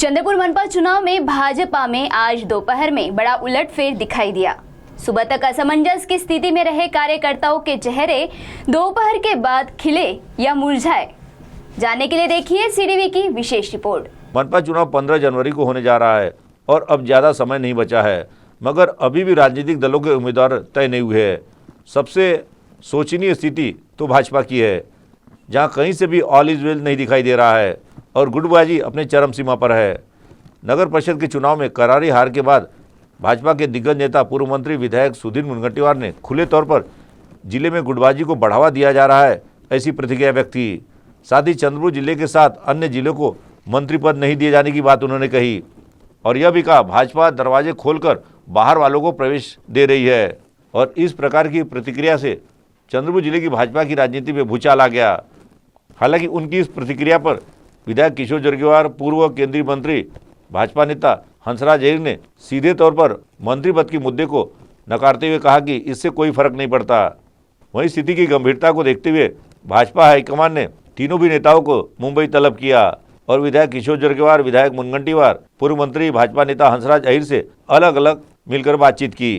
चंद्रपुर मनपा चुनाव में भाजपा में आज दोपहर में बड़ा उलटफेर दिखाई दिया। सुबह तक असमंजस की स्थिति में रहे कार्यकर्ताओं के चेहरे दोपहर के बाद खिले या मुरझाए, जानने के लिए देखिए सीडीवी की विशेष रिपोर्ट। मनपा चुनाव 15 जनवरी को होने जा रहा है और अब ज़्यादा समय नहीं बचा है, मगर अभी भी राजनीतिक दलों के उम्मीदवार तय नहीं हुए हैं। सबसे शोचनीय स्थिति तो भाजपा की है, जहां कहीं से भी ऑल इज वेल नहीं दिखाई दे रहा है और गुटबाजी अपने चरम सीमा पर है। नगर परिषद के चुनाव में करारी हार के बाद भाजपा के दिग्गज नेता पूर्व मंत्री विधायक सुधीर मुनगंटीवार ने खुले तौर पर जिले में गुटबाजी को बढ़ावा दिया जा रहा है, ऐसी प्रतिक्रिया व्यक्त की। साथ ही चंद्रपुर जिले के साथ अन्य जिलों को मंत्री पद नहीं दिए जाने की बात उन्होंने कही और यह भी कहा भाजपा दरवाजे खोलकर बाहर वालों को प्रवेश दे रही है। और इस प्रकार की प्रतिक्रिया से चंद्रपुर जिले की भाजपा की राजनीति में भूचाल आ गया। हालांकि उनकी इस प्रतिक्रिया पर विधायक किशोर जरगेवार, पूर्व केंद्रीय मंत्री भाजपा नेता हंसराज अहीर ने सीधे तौर पर मंत्री पद के मुद्दे को नकारते हुए कहा कि इससे कोई फर्क नहीं पड़ता। वहीं स्थिति की गंभीरता को देखते हुए भाजपा हाईकमान ने तीनों भी नेताओं को मुंबई तलब किया और विधायक किशोर जरगेवार, विधायक मुनगंटीवार, पूर्व मंत्री भाजपा नेता हंसराज अहीर से अलग अलग मिलकर बातचीत की।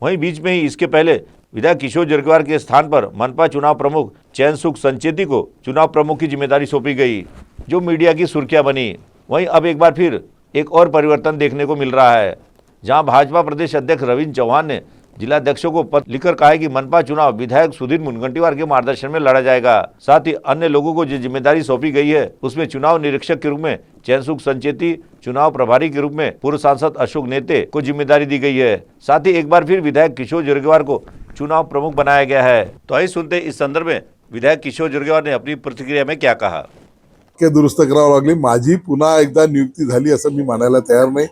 वहीं बीच में ही इसके पहले विधायक किशोर जरगेवार के स्थान पर मनपा चुनाव प्रमुख चैन सुख संचेती को चुनाव प्रमुख की जिम्मेदारी सौंपी गई, जो मीडिया की सुर्खियां बनी। वहीं अब एक बार फिर एक और परिवर्तन देखने को मिल रहा है, जहां भाजपा प्रदेश अध्यक्ष रविंद्र चौहान ने जिलाध्यक्षों को पत्र लिखकर कहा है कि मनपा चुनाव विधायक सुधीर मुनगंटीवार के मार्गदर्शन में लड़ा जाएगा। साथ ही अन्य लोगों को जो जिम्मेदारी सौंपी गई है उसमें चुनाव निरीक्षक के रूप में चैन सुख संचेती, चुनाव प्रभारी के रूप में पूर्व सांसद अशोक नेते को जिम्मेदारी दी गई है। साथ ही एक बार फिर विधायक किशोर जरगेवार को चुनाव प्रमुख बनाया गया है। तो आइए सुनते इस संदर्भ में विधायक किशोर जरगेवार ने अपनी प्रतिक्रिया में क्या कहा। दुरुस्त करावं लागली। माझी पुन्हा एकदा नियुक्ती झाली असं मी म्हणायला तयार नाही।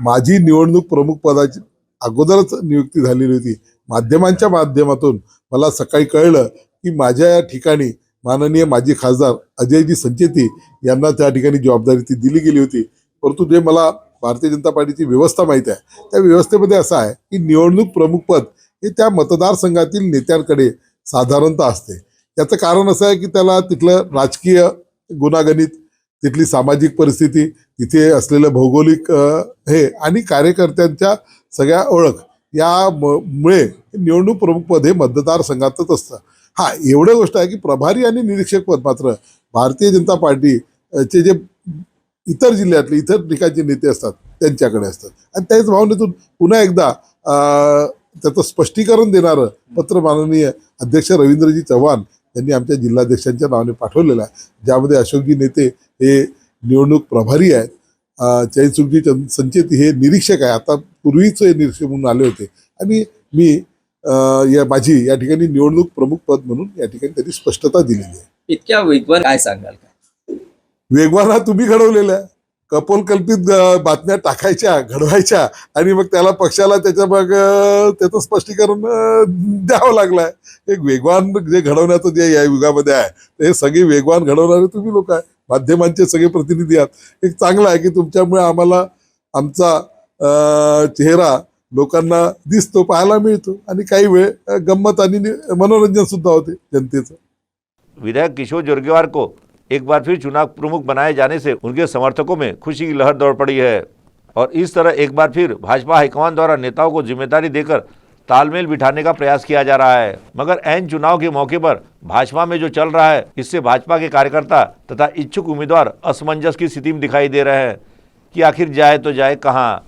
माझी निवडणूक प्रमुख पदाची अगोदरच नियुक्ती झालेली होती। माध्यमांच्या माध्यमातून मला सकाळी कळलं की माझ्या या ठिकाणी माननीय माजी खासदार अजयजी संचेती यांना त्या ठिकाणी जबाबदारी ती दिली गेली होती। परंतु जे मला भारतीय जनता पार्टीची व्यवस्था माहित आहे, त्या व्यवस्थेमध्ये असं आहे की निवडणूक प्रमुख पद हे त्या मतदारसंघातील नेत्यांकडे साधारणतः असते। याचं कारण असं आहे की त्याला तिथलं राजकीय गुणागणित, तिथली सामाजिक परिस्थिती, तिथे असलेलं भौगोलिक हे आणि कार्यकर्त्यांच्या सगळ्या ओळख यामुळे निवडणूक प्रमुख पद हे मतदारसंघातच असतं। हा एवढं गोष्ट आहे की प्रभारी आणि निरीक्षक पद मात्र भारतीय जनता पार्टीचे जे इतर जिल्ह्यातले इतर ठिकाणचे नेते असतात त्यांच्याकडे असतात आणि त्याच भावनेतून पुन्हा एकदा त्याचं स्पष्टीकरण देणारं पत्र माननीय अध्यक्ष रवींद्रजी चव्हाण यांनी आमच्या जिल्हाध्यक्षांच्या नावाने पाठवलेलं आहे, ज्यामध्ये अशोकजी नेते हे निवडणूक प्रभारी आहेत, चैनसुखजी संचेती हे निरीक्षक आहे, आता पूर्वीच हे निरीक्षक म्हणून आले होते आणि मी माझी या ठिकाणी निवडणूक प्रमुख पद म्हणून या ठिकाणी त्यांनी स्पष्टता दिलेली आहे। इतक्या वेगवान काय सांगाल? वेगवान हा तुम्ही घडवलेला आहे। कपोलकल्पित बातम्या टाकायच्या, घडवायच्या आणि मग त्याला पक्षाला त्याच्या मग त्याचं स्पष्टीकरण द्यावं लागलंय। एक वेगवान जे घडवण्याचं जे या युगामध्ये आहे ते सगळे वेगवान घडवणारे तुम्ही लोक आहे, माध्यमांचे सगळे प्रतिनिधी आहात। एक चांगलं आहे की तुमच्यामुळे आम्हाला आमचा चेहरा लोकांना दिसतो, पाहायला मिळतो आणि काही वेळ गंमत आणि मनोरंजन सुद्धा होते जनतेचं। विधायक किशोर जरगेवार को एक बार फिर चुनाव प्रमुख बनाए जाने से उनके समर्थकों में खुशी की लहर दौड़ पड़ी है और इस तरह एक बार फिर भाजपा हाईकमान द्वारा नेताओं को जिम्मेदारी देकर तालमेल बिठाने का प्रयास किया जा रहा है। मगर ऐन चुनाव के मौके पर भाजपा में जो चल रहा है, इससे भाजपा के कार्यकर्ता तथा इच्छुक उम्मीदवार असमंजस की स्थिति में दिखाई दे रहे हैं कि आखिर जाए तो जाए कहाँ।